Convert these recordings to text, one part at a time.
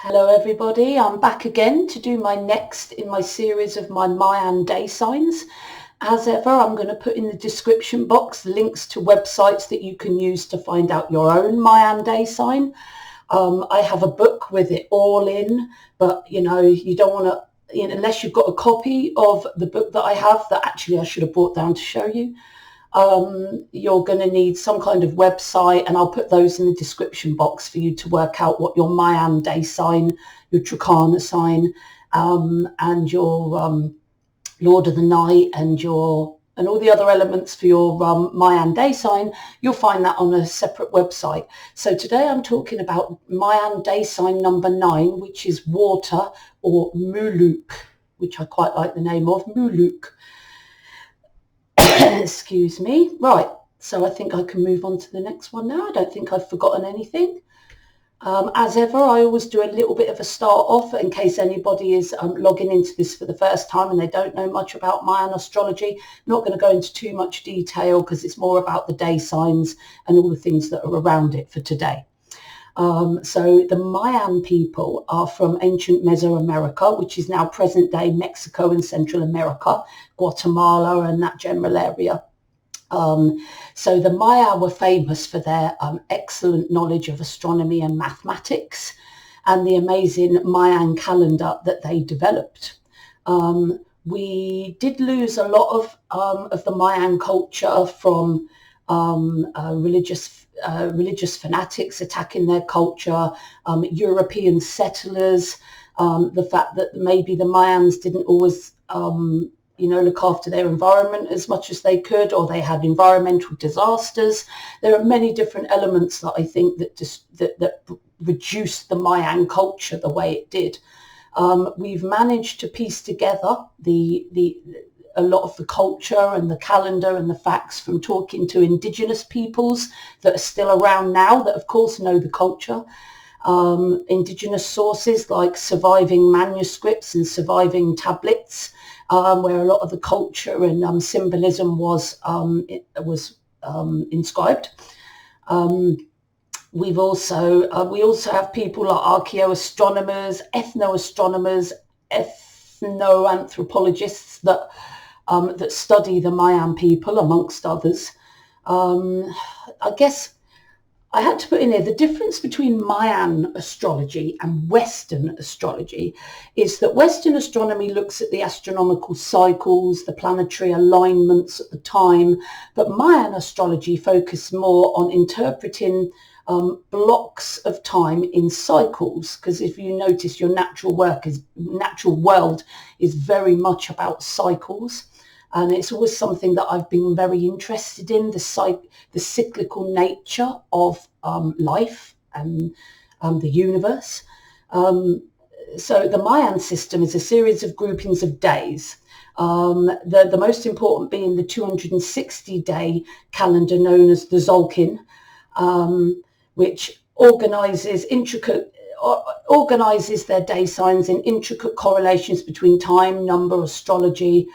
Hello everybody, I'm back again to do my next in my series of my Mayan day signs. As ever, I'm going to put in the description box links to websites that you can use to find out your own Mayan day sign. I have a book with it all in, but you don't want to, unless you've got a copy of the book that I have that actually I should have brought down to show you. You're going to need some kind of website, and I'll put those in the description box for you to work out what your Mayan day sign, your Trikana sign, and your Lord of the Night, and all the other elements for your Mayan day sign. You'll find that on a separate website. So today I'm talking about Mayan day sign number 9, which is water, or Muluk, which I quite like the name of, Muluk. Excuse me. Right, so I think I can move on to the next one now. I don't think I've forgotten anything. As ever, I always do a little bit of a start off in case anybody is logging into this for the first time and they don't know much about Mayan astrology. I'm not going to go into too much detail because it's more about the day signs and all the things that are around it for today. So the Mayan people are from ancient Mesoamerica, which is now present day Mexico and Central America, Guatemala and that general area. So the Maya were famous for their excellent knowledge of astronomy and mathematics and the amazing Mayan calendar that they developed. We did lose a lot of the Mayan culture from religious fanatics attacking their culture, European settlers, the fact that maybe the Mayans didn't always, look after their environment as much as they could, or they had environmental disasters. There are many different elements that I think that reduced the Mayan culture the way it did. We've managed to piece together a lot of the culture and the calendar and the facts from talking to indigenous peoples that are still around now that of course know the culture. Indigenous sources like surviving manuscripts and surviving tablets, where a lot of the culture and symbolism was inscribed. We also have people like archaeoastronomers, ethnoastronomers, ethnoanthropologists that study the Mayan people, amongst others. I guess I had to put in here the difference between Mayan astrology and Western astrology is that Western astronomy looks at the astronomical cycles, the planetary alignments at the time, but Mayan astrology focused more on interpreting blocks of time in cycles, because if you notice, your natural world is very much about cycles. And it's always something that I've been very interested in, the cyclical nature of life and the universe. So the Mayan system is a series of groupings of days. The most important being the 260-day calendar known as the Zolkin, which organizes their day signs in intricate correlations between time, number, astrology,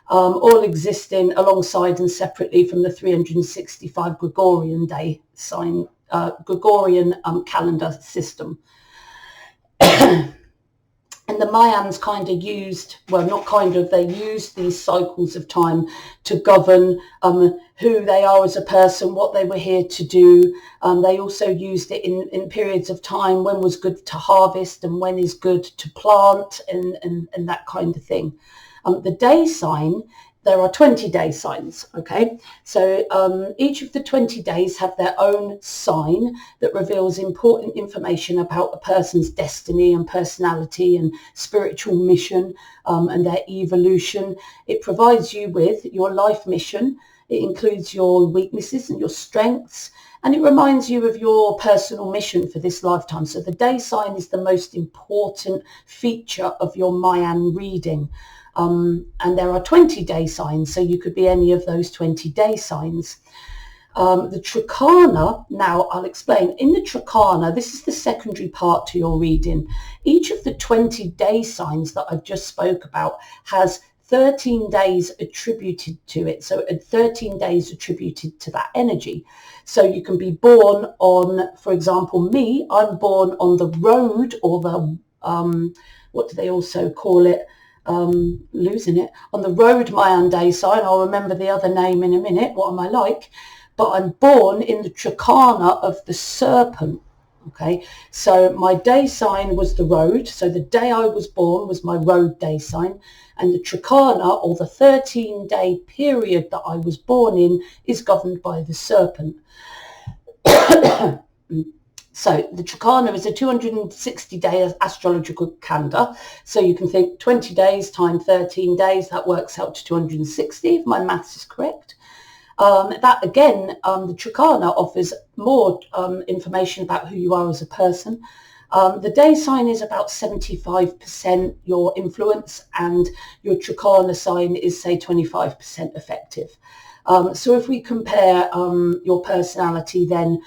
all existing alongside and separately from the 365 Gregorian day sign, Gregorian calendar system. And the Mayans they used these cycles of time to govern who they are as a person, what they were here to do. They also used it in periods of time when was good to harvest and when is good to plant and that kind of thing. The day sign, there are 20 day signs, okay? So each of the 20 days have their own sign that reveals important information about a person's destiny and personality and spiritual mission and their evolution. It provides you with your life mission. It includes your weaknesses and your strengths, and it reminds you of your personal mission for this lifetime. So the day sign is the most important feature of your Mayan reading. And there are 20 day signs, so you could be any of those 20 day signs. The Trikana, now I'll explain. In the Trikana, this is the secondary part to your reading. Each of the 20 day signs that I've just spoke about has 13 days attributed to it. So 13 days attributed to that energy. So you can be born on, for example, me, I'm born on the road, or the, what do they also call it? Losing it. On the road Mayan day sign. I'll remember the other name in a minute. What am I like? But I'm born in the Trikana of the serpent. Okay, so my day sign was the road. So the day I was born was my road day sign. And the Trikana, or the 13-day period that I was born in, is governed by the serpent. So the Trikana is a 260-day astrological calendar. So you can think 20 days times 13 days, that works out to 260, if my maths is correct. That again, the Trikana offers more information about who you are as a person. The day sign is about 75% your influence, and your Trikana sign is, say, 25% effective. So if we compare your personality then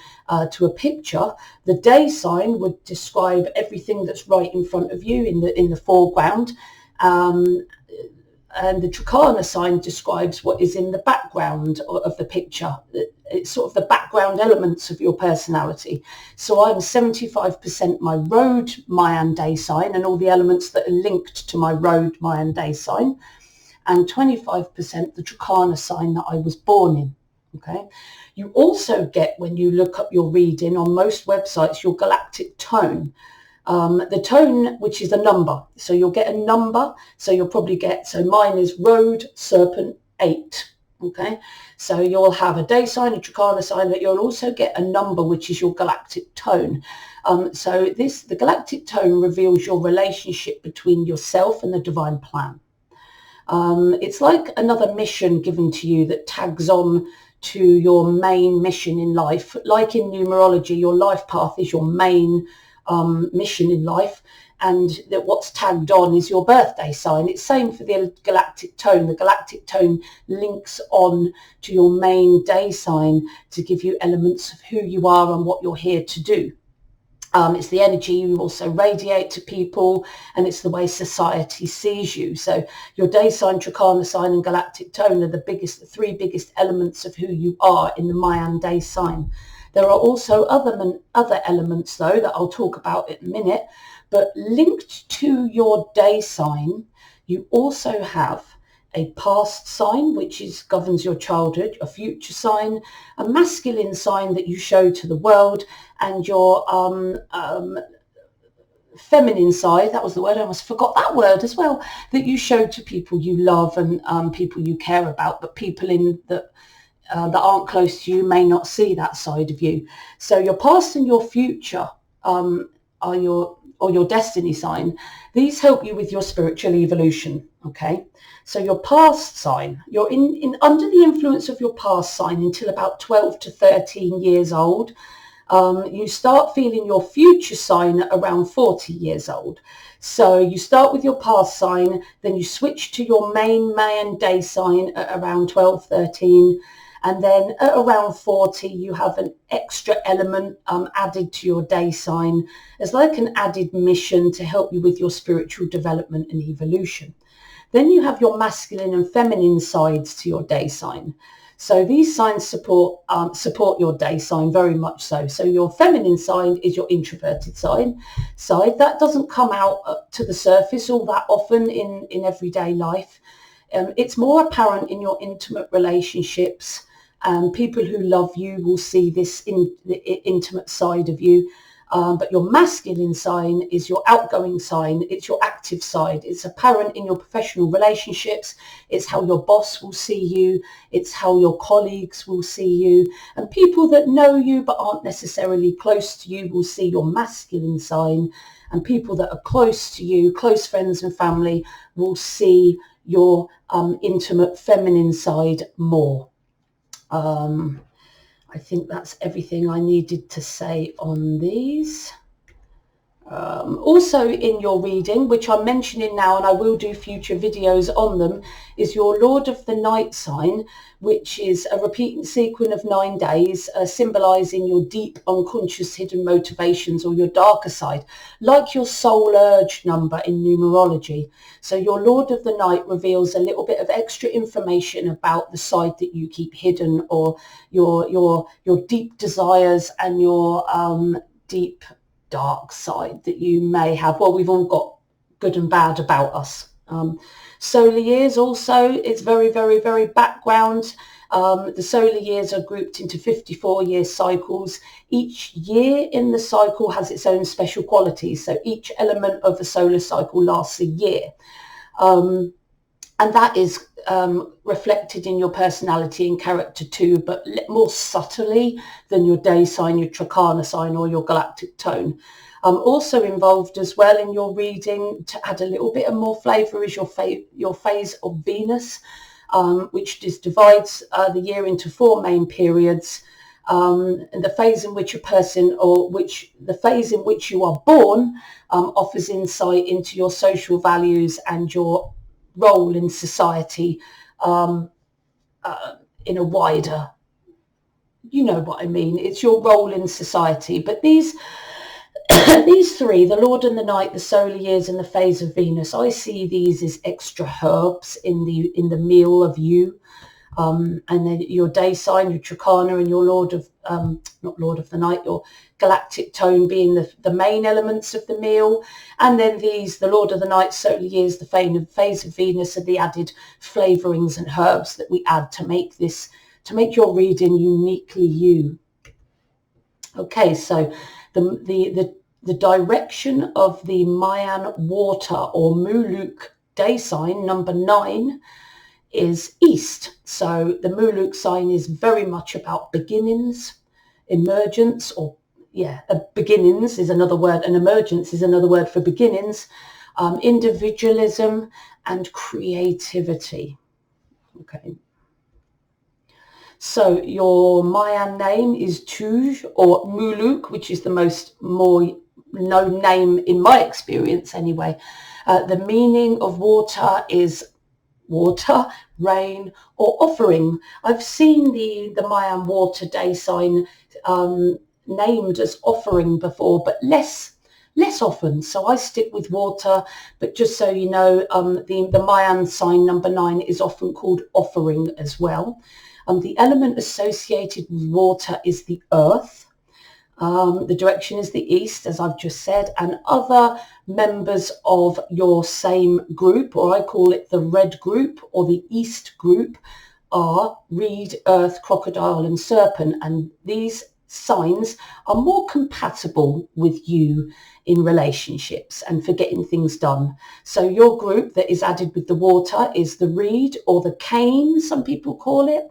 to a picture, the day sign would describe everything that's right in front of you in the foreground. And the Trikana sign describes what is in the background of the picture. It's sort of the background elements of your personality. So I'm 75% my road Mayan day sign and all the elements that are linked to my road Mayan day sign, and 25% the Trikana sign that I was born in. Okay. You also get, when you look up your reading on most websites, your galactic tone. The tone, which is a number. So you'll get a number. So you'll probably get, so mine is road serpent 8. Okay. So you'll have a day sign, a Trikana sign, but you'll also get a number, which is your galactic tone. So the galactic tone reveals your relationship between yourself and the divine plan. It's like another mission given to you that tags on to your main mission in life. Like in numerology, your life path is your main mission in life, and that what's tagged on is your birthday sign. It's same for the galactic tone. The galactic tone links on to your main day sign to give you elements of who you are and what you're here to do. It's the energy you also radiate to people, and it's the way society sees you. So your day sign, Trikana sign, and galactic tone are the three biggest elements of who you are in the Mayan day sign. There are also other elements, though, that I'll talk about in a minute. But linked to your day sign, you also have a past sign, which governs your childhood, a future sign, a masculine sign that you show to the world, and your feminine side, that was the word, I almost forgot that word as well, that you show to people you love and people you care about, but people that aren't close to you may not see that side of you. So your past and your future are your destiny sign. These help you with your spiritual evolution. Okay, so your past sign, you're in under the influence of your past sign until about 12 to 13 years old. You start feeling your future sign around 40 years old. So you start with your past sign, then you switch to your main Mayan day sign at around 12, 13. And then at around 40, you have an extra element added to your day sign as like an added mission to help you with your spiritual development and evolution. Then you have your masculine and feminine sides to your day sign. So these signs support your day sign very much so. So your feminine sign is your introverted side. That doesn't come out to the surface all that often in everyday life. It's more apparent in your intimate relationships. People who love you will see this in the intimate side of you. But your masculine sign is your outgoing sign. It's your active side. It's apparent in your professional relationships. It's how your boss will see you. It's how your colleagues will see you. And people that know you but aren't necessarily close to you will see your masculine sign. And people that are close to you, close friends and family, will see your intimate feminine side more. I think that's everything I needed to say on these. Also in your reading, which I'm mentioning now and I will do future videos on them, is your Lord of the Night sign, which is a repeating sequence of 9 days, symbolising your deep unconscious hidden motivations or your darker side, like your soul urge number in numerology. So your Lord of the Night reveals a little bit of extra information about the side that you keep hidden, or your deep desires and your deep dark side that you may have. Well, we've all got good and bad about us. Solar years also, it's very, very, very background. The solar years are grouped into 54-year cycles. Each year in the cycle has its own special qualities. So each element of the solar cycle lasts a year. And that is reflected in your personality and character too, but more subtly than your day sign, your Trikana sign, or your galactic tone. Also involved as well in your reading, to add a little bit of more flavour, is your phase of Venus, which divides the year into 4 main periods. And the phase in which a person, or the phase in which you are born, offers insight into your social values and your role in society, in a wider, you know what I mean, it's your role in society. But these three, the Lord and the Night, the solar years, and the phase of Venus, I see these as extra herbs in the meal of you. And then your day sign, your Trikana, and your not Lord of the Night, your galactic tone being the main elements of the meal. And then the Lord of the Night, solar years, the phase of Venus, are the added flavourings and herbs that we add to make your reading uniquely you. Okay, so the direction of the Mayan water or Muluk day sign, number 9, is east. So the Muluk sign is very much about beginnings, emergence, beginnings is another word, and emergence is another word for beginnings, individualism and creativity. Okay. So your Mayan name is Tuj or Muluk, which is the more known name in my experience anyway. The meaning of water is water, rain, or offering. I've seen the Mayan water day sign named as offering before, but less often. So I stick with water, but just so you know, the Mayan sign number 9 is often called offering as well. The element associated with water is the earth. The direction is the east, as I've just said, and other members of your same group, or I call it the red group or the east group, are reed, earth, crocodile and serpent, and these signs are more compatible with you in relationships and for getting things done. So your group that is added with the water is the reed or the cane, some people call it,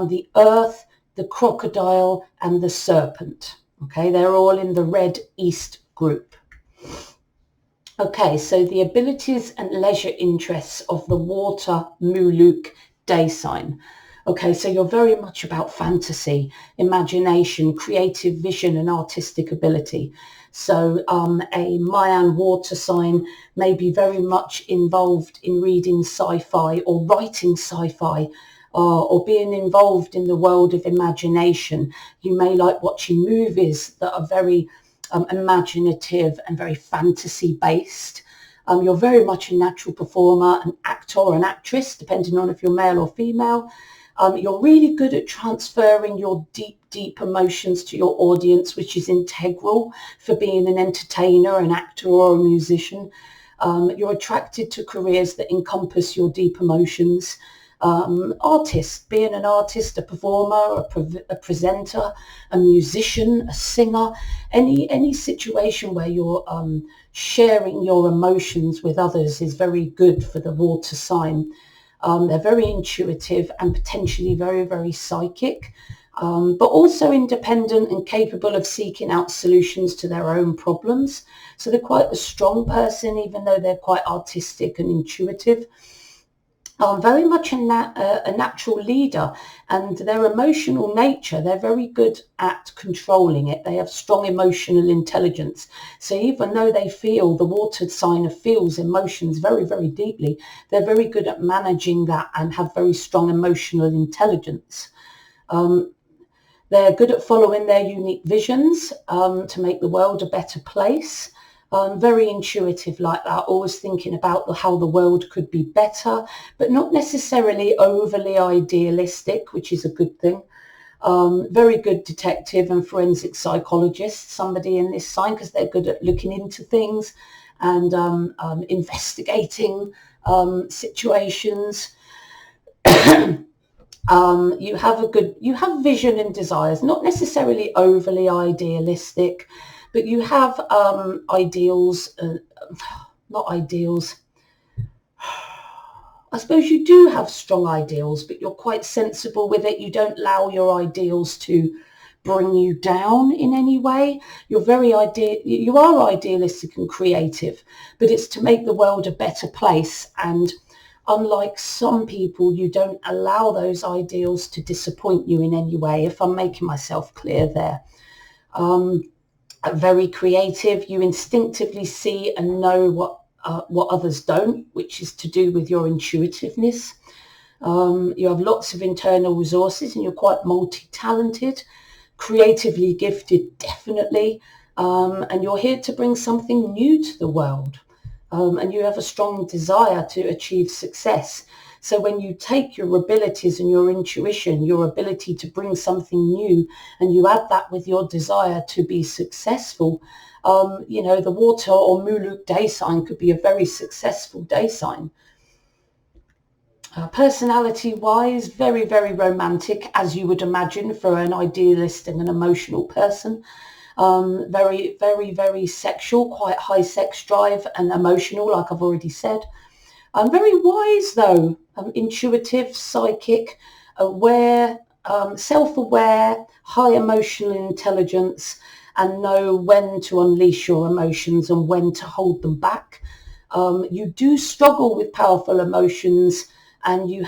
the earth, the crocodile and the serpent. Okay, they're all in the red east group. Okay, so the abilities and leisure interests of the water Muluk day sign. Okay, so you're very much about fantasy, imagination, creative vision and artistic ability. So a Mayan water sign may be very much involved in reading sci-fi or writing sci-fi, or being involved in the world of imagination. You may like watching movies that are very imaginative and very fantasy based. You're very much a natural performer, an actor or an actress, depending on if you're male or female. You're really good at transferring your deep emotions to your audience, which is integral for being an entertainer, an actor or a musician. You're attracted to careers that encompass your deep emotions. Artist, being an artist, a performer, a presenter, a musician, a singer, any situation where you're sharing your emotions with others is very good for the water sign. They're very intuitive and potentially very, very psychic, but also independent and capable of seeking out solutions to their own problems. So they're quite a strong person, even though they're quite artistic and intuitive. are very much a natural leader, and their emotional nature, they're very good at controlling it. They have strong emotional intelligence. So even though they feel, the water sign feels emotions very, very deeply, they're very good at managing that and have very strong emotional intelligence. They're good at following their unique visions to make the world a better place. Very intuitive like that, always thinking about how the world could be better, but not necessarily overly idealistic, which is a good thing. Very good detective and forensic psychologist, somebody in this sign, because they're good at looking into things and investigating situations. You have vision and desires, not necessarily overly idealistic, but you have ideals, not ideals. I suppose you do have strong ideals, but you're quite sensible with it. You don't allow your ideals to bring you down in any way. You are idealistic and creative, but it's to make the world a better place. And unlike some people, you don't allow those ideals to disappoint you in any way, if I'm making myself clear there. Very creative. You instinctively see and know what others don't, which is to do with your intuitiveness. You have lots of internal resources and you're quite multi-talented, creatively gifted, definitely. And you're here to bring something new to the world. And you have a strong desire to achieve success. So when you take your abilities and your intuition, your ability to bring something new, and you add that with your desire to be successful, the water or Muluk day sign could be a very successful day sign. Personality-wise, very, very romantic, as you would imagine for an idealist and an emotional person. Very, very, very sexual, quite high sex drive and emotional, like I've already said. Very wise, though, intuitive, psychic, aware, self-aware, high emotional intelligence, and know when to unleash your emotions and when to hold them back. You do struggle with powerful emotions, and you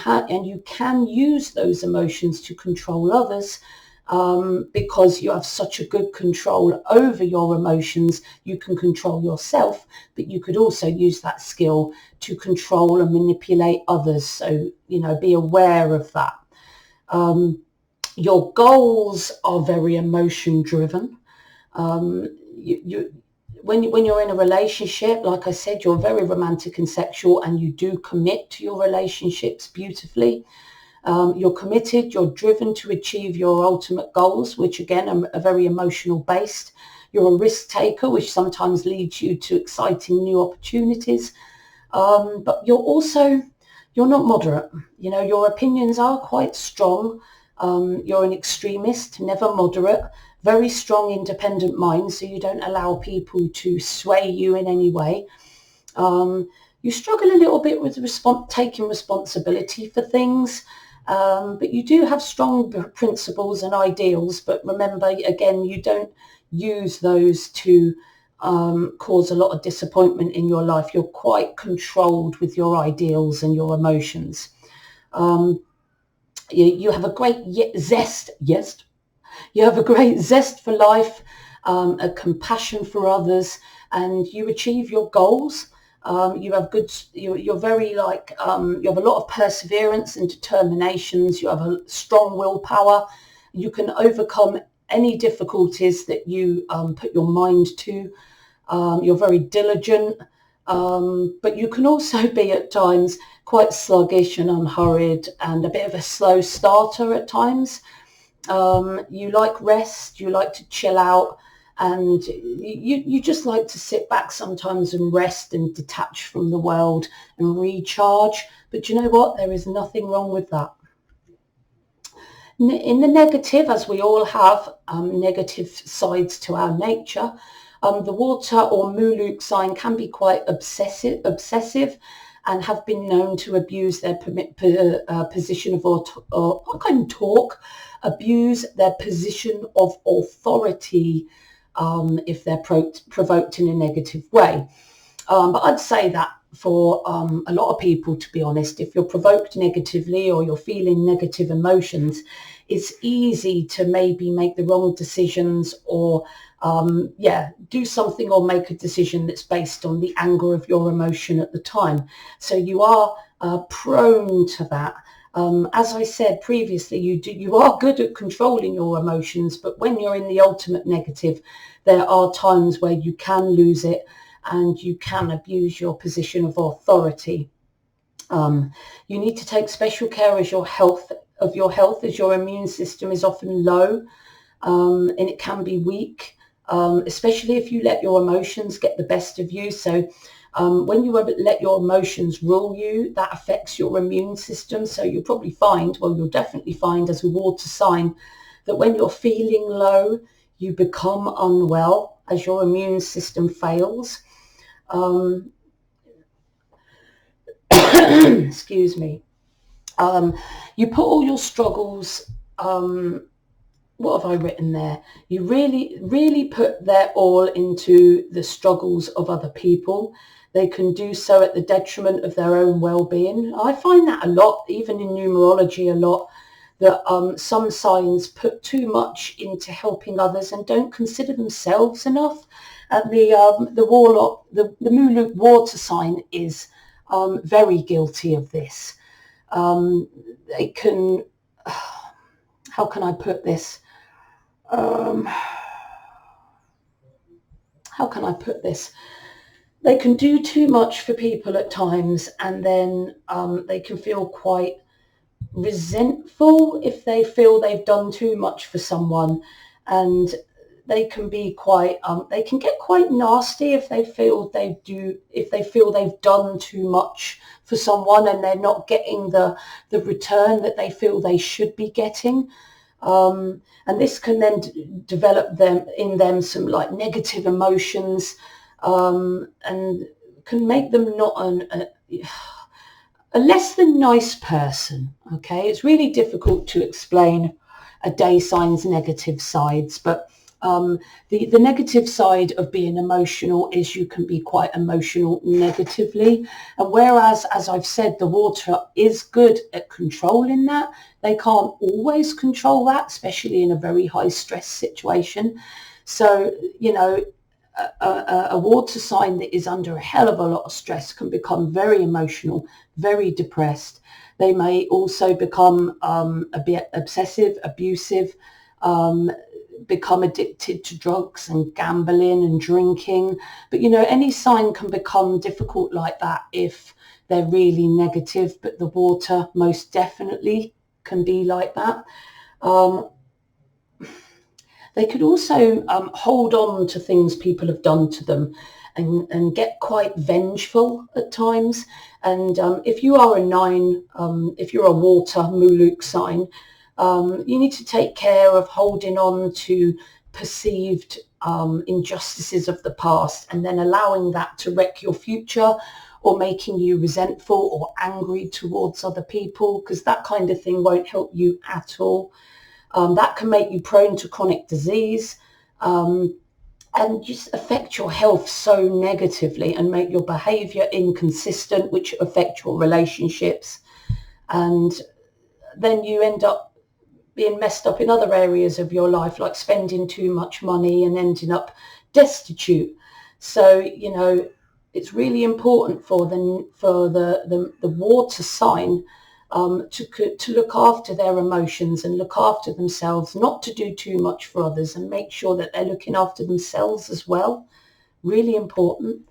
can use those emotions to control others. Because you have such a good control over your emotions, you can control yourself, but you could also use that skill to control and manipulate others. So, be aware of that. Your goals are very emotion driven. When you're in a relationship, like I said, you're very romantic and sexual, and you do commit to your relationships beautifully. You're committed, you're driven to achieve your ultimate goals, which again are very emotional based. You're a risk taker, which sometimes leads you to exciting new opportunities. But you're not moderate. Your opinions are quite strong. You're an extremist, never moderate, very strong independent mind, so you don't allow people to sway you in any way. You struggle a little bit with taking responsibility for things. But you do have strong principles and ideals. But remember, again, you don't use those to cause a lot of disappointment in your life. You're quite controlled with your ideals and your emotions. You have a great zest. Yes, you have a great zest for life, a compassion for others, and you achieve your goals. You have you're very you have a lot of perseverance and determinations. You have a strong willpower. You can overcome any difficulties that you put your mind to. You're very diligent, but you can also be at times quite sluggish and unhurried and a bit of a slow starter at times. You like rest, you like to chill out, and you just like to sit back sometimes and rest and detach from the world and recharge. But you know what? There is nothing wrong with that. In the negative, as we all have negative sides to our nature, the water or Muluk sign can be quite obsessive and have been known to abuse their position of I can talk, abuse their position of authority if they're provoked in a negative way. But I'd say that for a lot of people, to be honest. If you're provoked negatively or you're feeling negative emotions, it's easy to maybe make the wrong decisions or do something or make a decision that's based on the anger of your emotion at the time. So you are prone to that. As I said previously, you are good at controlling your emotions, but when you're in the ultimate negative, there are times where you can lose it and you can abuse your position of authority. You need to take special care of your health, as your immune system is often low, and it can be weak, especially if you let your emotions get the best of you. So when you let your emotions rule you, that affects your immune system. So you'll definitely find as a water sign that when you're feeling low, you become unwell as your immune system fails. Excuse me. You put all your struggles, what have I written there? You really put their all into the struggles of other people. They can do so at the detriment of their own well-being. I find that a lot, even in numerology, that some signs put too much into helping others and don't consider themselves enough. And the warlock, the Muluk water sign is very guilty of this. They can, how can I put this? How can I put this? They can do too much for people at times, and then they can feel quite resentful if they feel they've done too much for someone, and they can be quite they can get quite nasty if they feel they've done too much for someone and they're not getting the return that they feel they should be getting. And this can then develop them some like negative emotions, and can make them not a less than nice person. Okay, it's really difficult to explain a day sign's negative sides, but the negative side of being emotional is you can be quite emotional negatively. And whereas, as I've said, the water is good at controlling that, they can't always control that, especially in a very high stress situation. So, a water sign that is under a hell of a lot of stress can become very emotional, very depressed. They may also become a bit obsessive, abusive, become addicted to drugs and gambling and drinking. But any sign can become difficult like that if they're really negative, but the water most definitely can be like that. They could also hold on to things people have done to them and get quite vengeful at times. And if you are a 9, if you're a water Muluk sign, you need to take care of holding on to perceived injustices of the past and then allowing that to wreck your future or making you resentful or angry towards other people, because that kind of thing won't help you at all. That can make you prone to chronic disease and just affect your health so negatively and make your behaviour inconsistent, which affect your relationships. And then you end up being messed up in other areas of your life, like spending too much money and ending up destitute. So, it's really important for the water sign to look after their emotions and look after themselves, not to do too much for others, and make sure that they're looking after themselves as well. Really important.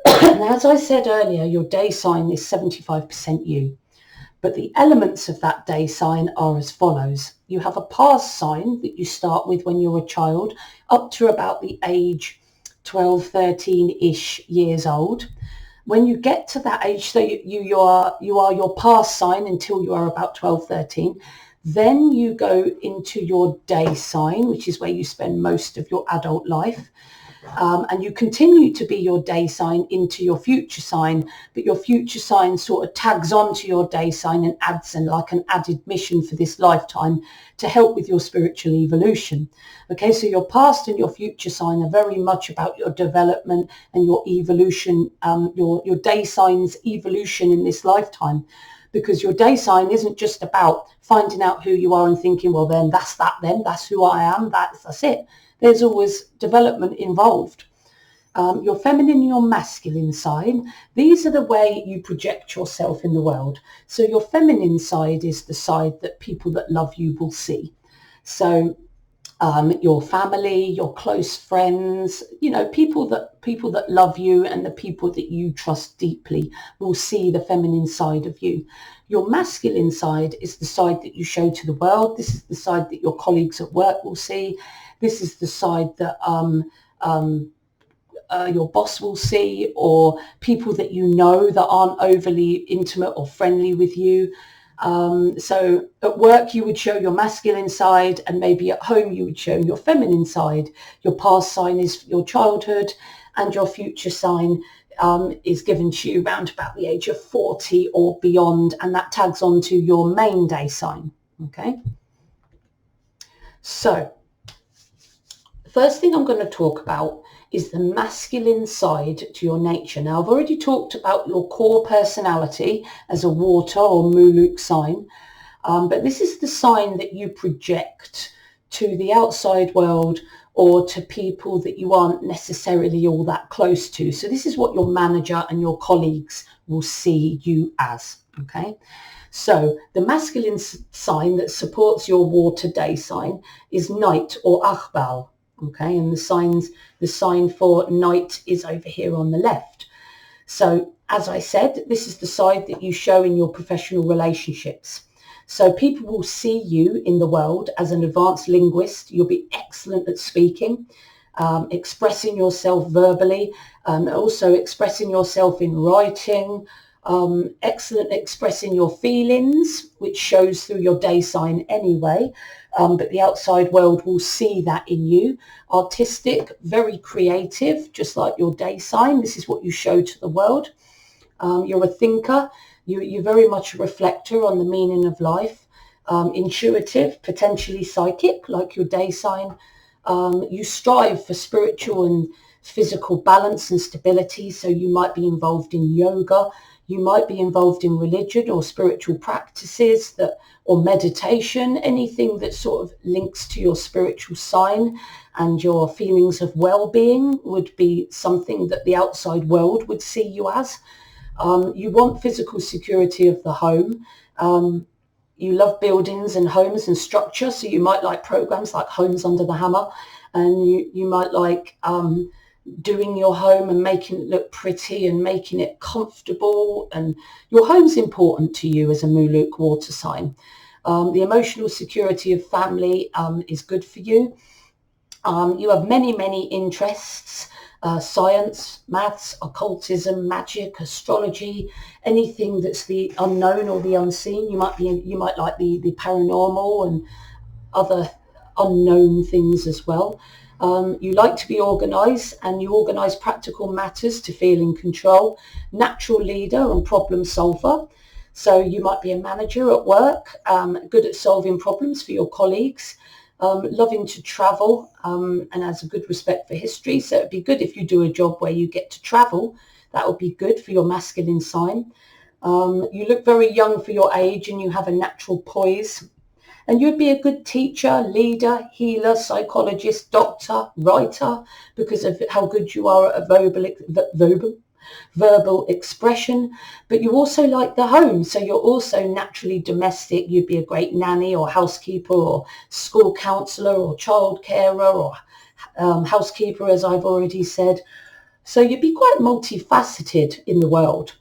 Now, as I said earlier, your day sign is 75% you. But the elements of that day sign are as follows. You have a past sign that you start with when you're a child up to about the age 12, 13-ish years old. When you get to that age, so you are your past sign until you are about 12, 13. Then you go into your day sign, which is where you spend most of your adult life. and you continue to be your day sign into your future sign, but your future sign sort of tags on to your day sign and adds in like an added mission for this lifetime to help with your spiritual evolution. Okay, so your past and your future sign are very much about your development and your evolution, your day sign's evolution in this lifetime. Because your day sign isn't just about finding out who you are and thinking, well, then that's who I am, that's it. There's always development involved. Your feminine and your masculine side, these are the way you project yourself in the world. So your feminine side is the side that people that love you will see. So your family, your close friends, people that love you and the people that you trust deeply will see the feminine side of you. Your masculine side is the side that you show to the world. This is the side that your colleagues at work will see. This is the side that your boss will see, or people that you know that aren't overly intimate or friendly with you. So at work you would show your masculine side, and maybe at home you would show your feminine side. Your past sign is your childhood, and your future sign is given to you around about the age of 40 or beyond, and that tags on to your main day sign. Okay, so the first thing I'm going to talk about is the masculine side to your nature. Now, I've already talked about your core personality as a water or Muluk sign, but this is the sign that you project to the outside world or to people that you aren't necessarily all that close to. So this is what your manager and your colleagues will see you as, okay? So the masculine sign that supports your water day sign is Night or Achbal. Okay, and the sign for night is over here on the left. So as I said, this is the side that you show in your professional relationships. So people will see you in the world as an advanced linguist. You'll be excellent at speaking, expressing yourself verbally, also expressing yourself in writing, excellent at expressing your feelings, which shows through your day sign anyway. But the outside world will see that in you. Artistic, very creative, just like your day sign. This is what you show to the world. You're a thinker. You're very much a reflector on the meaning of life. Intuitive, potentially psychic, like your day sign. You strive for spiritual and physical balance and stability. So you might be involved in yoga. You might be involved in religion or spiritual practices or meditation, anything that sort of links to your spiritual sign and your feelings of well-being would be something that the outside world would see you as. You want physical security of the home. You love buildings and homes and structure, so you might like programs like Homes Under the Hammer, and you might like doing your home and making it look pretty and making it comfortable, and your home's important to you as a Muluk water sign. The emotional security of family is good for you. You have many interests, science, maths, occultism, magic, astrology, anything that's the unknown or the unseen. You might like the paranormal and other unknown things as well. You like to be organised, and you organise practical matters to feel in control. Natural leader and problem solver. So you might be a manager at work, good at solving problems for your colleagues, loving to travel, and has a good respect for history. So it'd be good if you do a job where you get to travel. That would be good for your masculine sign. You look very young for your age, and you have a natural poise. And you'd be a good teacher, leader, healer, psychologist, doctor, writer, because of how good you are at verbal expression. But you also like the home, so you're also naturally domestic. You'd be a great nanny or housekeeper or school counsellor or child carer or housekeeper, as I've already said. So you'd be quite multifaceted in the world.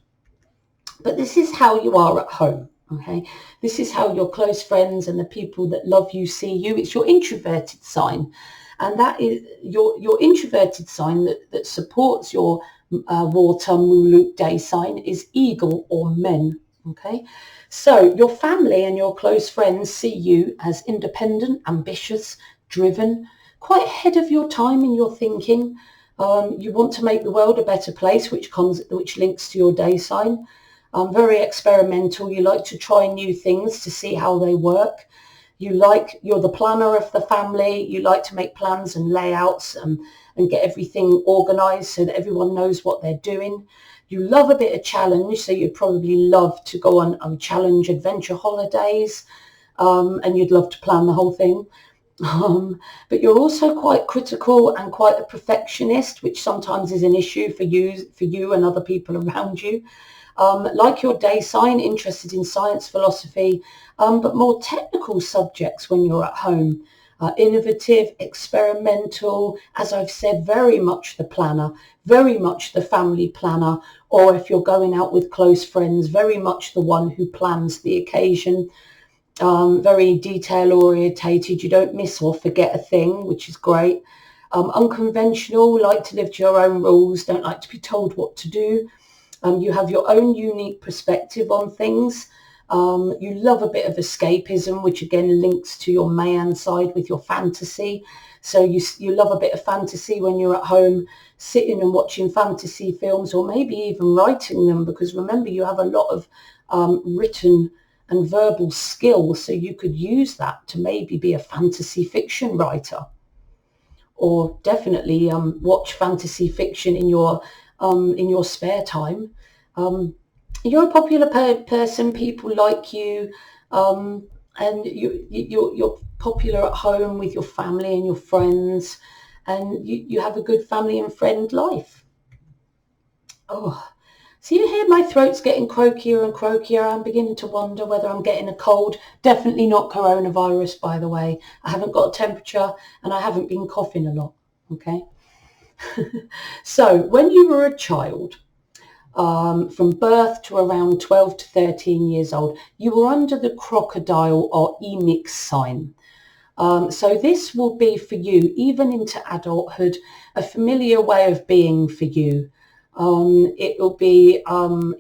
But this is how you are at home. Okay, this is how your close friends and the people that love you see you. It's your introverted sign, and that is your introverted sign that supports your water Muluk day sign is eagle or men. Okay, so your family and your close friends see you as independent, ambitious, driven, quite ahead of your time in your thinking. You want to make the world a better place, which links to your day sign. Very experimental. You like to try new things to see how they work. You're the planner of the family. You like to make plans and layouts and get everything organized so that everyone knows what they're doing. You love a bit of challenge, so you'd probably love to go on challenge adventure holidays, and you'd love to plan the whole thing. But you're also quite critical and quite a perfectionist, which sometimes is an issue for you and other people around you. Like your day sign, interested in science, philosophy, but more technical subjects when you're at home. Innovative, experimental, as I've said, very much the planner, very much the family planner, or if you're going out with close friends, very much the one who plans the occasion. Very detail orientated. You don't miss or forget a thing, which is great. Unconventional, like to live to your own rules, don't like to be told what to do. You have your own unique perspective on things. You love a bit of escapism, which again links to your Mayan side with your fantasy. So you love a bit of fantasy when you're at home, sitting and watching fantasy films, or maybe even writing them, because remember, you have a lot of written and verbal skills, so you could use that to maybe be a fantasy fiction writer, or definitely watch fantasy fiction in your spare time. You're a popular person. People like you, and you're popular at home with your family and your friends, and you have a good family and friend life. Oh, so you hear my throat's getting croakier and croakier. I'm beginning to wonder whether I'm getting a cold. Definitely not coronavirus, by the way. I haven't got a temperature and I haven't been coughing a lot. Okay. So when you were a child, from birth to around 12 to 13 years old, you were under the crocodile or emix sign. So this will be for you, even into adulthood, a familiar way of being for you. It will be,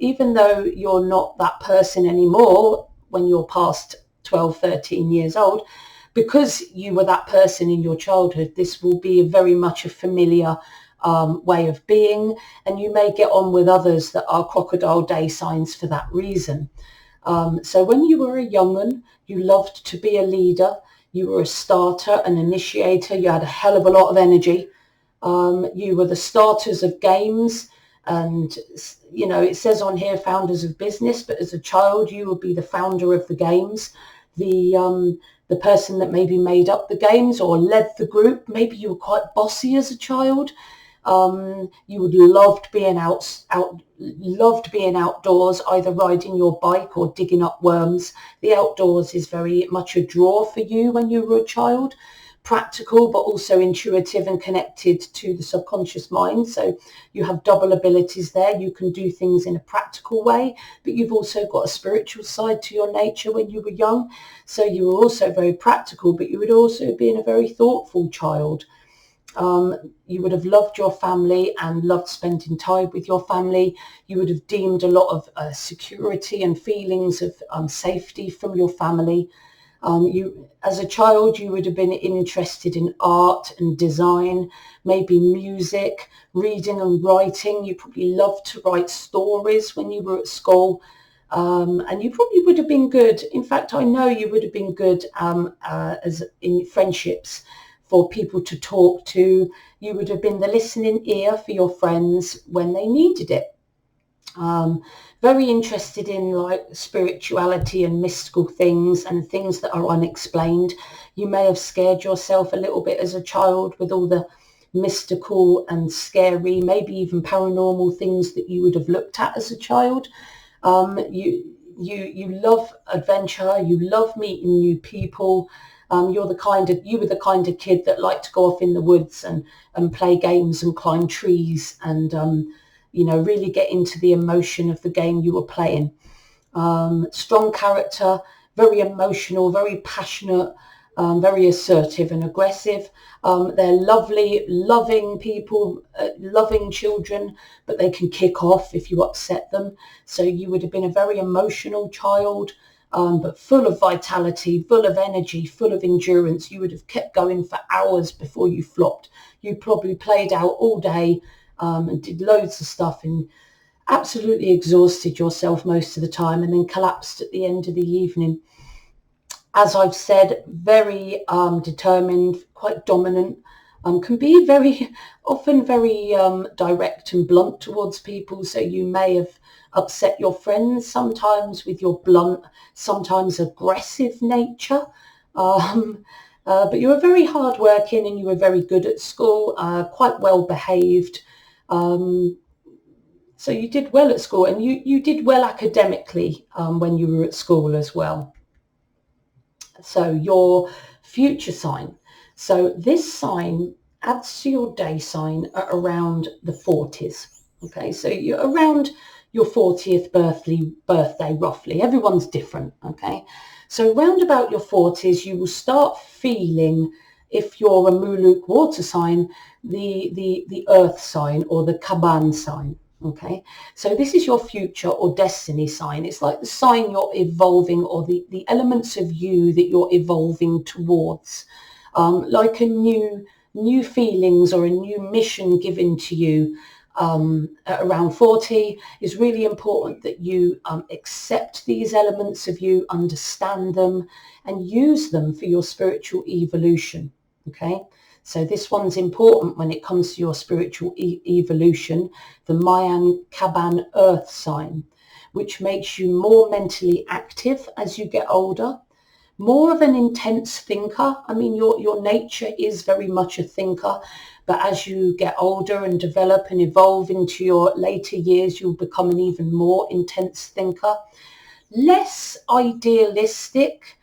even though you're not that person anymore when you're past 12, 13 years old, because you were that person in your childhood, this will be very much a familiar way of being, and you may get on with others that are crocodile day signs for that reason. So when you were a young'un, you loved to be a leader. You were a starter, an initiator. You had a hell of a lot of energy. You were the starters of games, and it says on here founders of business, but as a child you would be the founder of the games, the person that maybe made up the games or led the group. Maybe you were quite bossy as a child. You would loved being outdoors, either riding your bike or digging up worms. The outdoors is very much a draw for you when you were a child. Practical, but also intuitive and connected to the subconscious mind. So you have double abilities there. You can do things in a practical way, but you've also got a spiritual side to your nature when you were young. So you were also very practical, but you would also be a very thoughtful child. You would have loved your family and loved spending time with your family. You would have deemed a lot of security and feelings of safety from your family. As a child, you would have been interested in art and design, maybe music, reading and writing. You probably loved to write stories when you were at school. And you probably would have been good. In fact, I know you would have been good as in friendships for people to talk to. You would have been the listening ear for your friends when they needed it. Very interested in like spirituality and mystical things and things that are unexplained. You may have scared yourself a little bit as a child with all the mystical and scary, maybe even paranormal things that you would have looked at as a child. You love adventure. You love meeting new people. You were the kind of kid that liked to go off in the woods and play games and climb trees and really get into the emotion of the game you were playing. Strong character, very emotional, very passionate, very assertive and aggressive. They're lovely, loving people, loving children, but they can kick off if you upset them. So you would have been a very emotional child, but full of vitality, full of energy, full of endurance. You would have kept going for hours before you flopped. You probably played out all day and did loads of stuff and absolutely exhausted yourself most of the time, and then collapsed at the end of the evening. As I've said, very determined, quite dominant, can be often very direct and blunt towards people. So you may have upset your friends sometimes with your blunt, sometimes aggressive nature. But you were very hardworking and you were very good at school, quite well behaved. So you did well at school, and you did well academically when you were at school as well. So your future sign. So this sign adds to your day sign at around the 40s. Okay, so you're around your 40th birthday roughly. Everyone's different. Okay, so round about your 40s, you will start feeling, if you're a Muluk water sign, the earth sign or the Kaban sign. Okay, so this is your future or destiny sign. It's like the sign you're evolving, or the elements of you that you're evolving towards, like a new feelings or a new mission given to you at around 40. Is really important that you accept these elements of you, understand them, and use them for your spiritual evolution. Okay. So this one's important when it comes to your spiritual evolution, the Mayan Kaban earth sign, which makes you more mentally active as you get older, more of an intense thinker. I mean, your nature is very much a thinker, but as you get older and develop and evolve into your later years, you'll become an even more intense thinker, less idealistic,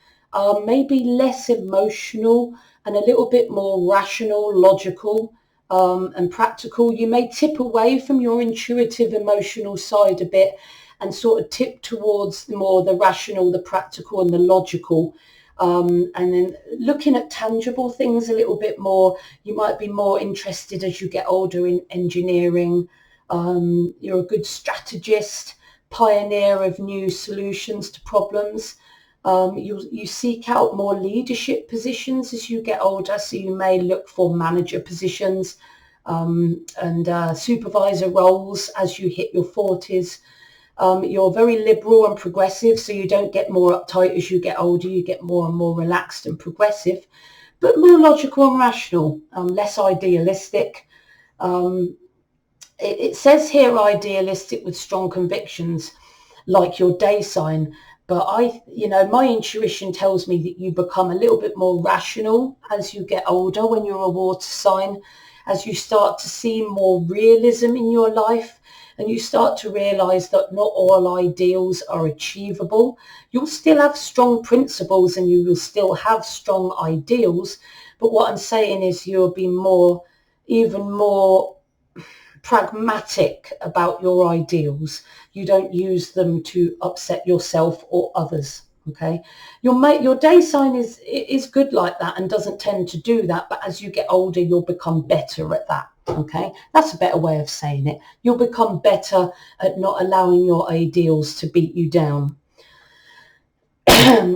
maybe less emotional, and a little bit more rational, logical, and practical. You may tip away from your intuitive, emotional side a bit and sort of tip towards more the rational, the practical, and the logical. And then looking at tangible things a little bit more. You might be more interested as you get older in engineering. You're a good strategist, pioneer of new solutions to problems. You seek out more leadership positions as you get older, so you may look for manager positions and supervisor roles as you hit your 40s. You're very liberal and progressive, so you don't get more uptight as you get older. You get more and more relaxed and progressive, but more logical and rational, less idealistic. It says here idealistic with strong convictions, like your day sign. But my intuition tells me that you become a little bit more rational as you get older when you're a water sign, as you start to see more realism in your life, and you start to realize that not all ideals are achievable. You'll still have strong principles and you will still have strong ideals. But what I'm saying is you'll be even more pragmatic about your ideals. You don't use them to upset yourself or others. Okay, your day sign is good like that and doesn't tend to do that, but as you get older you'll become better at that. Okay, that's a better way of saying it. You'll become better at not allowing your ideals to beat you down.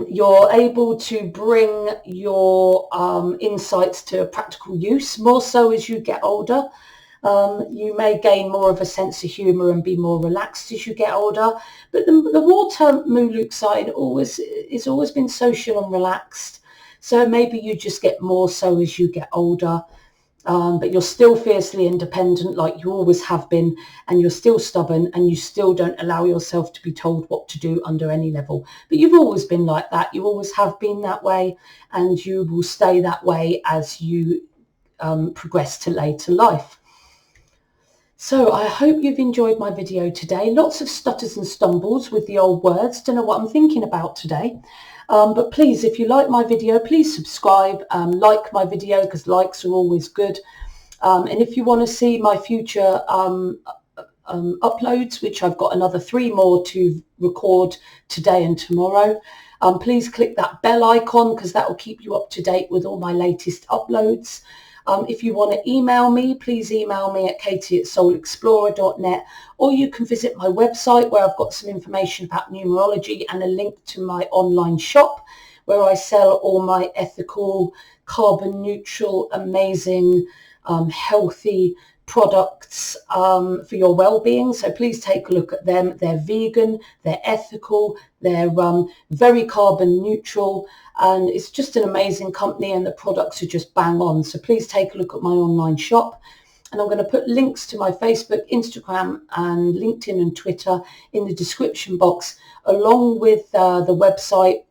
You're able to bring your insights to practical use more so as you get older. You may gain more of a sense of humour and be more relaxed as you get older. But the water Muluk sign has always been social and relaxed. So maybe you just get more so as you get older. But you're still fiercely independent like you always have been, and you're still stubborn, and you still don't allow yourself to be told what to do under any level. But you've always been like that. You always have been that way, and you will stay that way as you progress to later life. So I hope you've enjoyed my video today. Lots of stutters and stumbles with the old words. Don't know what I'm thinking about today. But please, if you like my video, please subscribe, like my video, because likes are always good. And if you want to see my future uploads, which I've got another 3 more to record today and tomorrow, please click that bell icon, because that will keep you up to date with all my latest uploads. If you want to email me, please email me at katie@soulexplorer.net, or you can visit my website where I've got some information about numerology and a link to my online shop where I sell all my ethical, carbon neutral, amazing, healthy products for your well-being. So please take a look at them. They're vegan, they're ethical, they're very carbon neutral, and it's just an amazing company, and the products are just bang on. So please take a look at my online shop. And I'm going to put links to my Facebook, Instagram and LinkedIn and Twitter in the description box, along with the website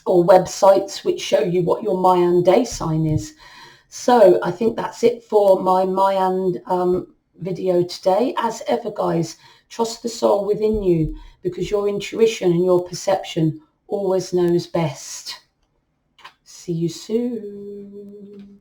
or websites which show you what your Mayan day sign is. So I think that's it for my Mayan video today. As ever, guys, trust the soul within you, because your intuition and your perception always knows best. See you soon.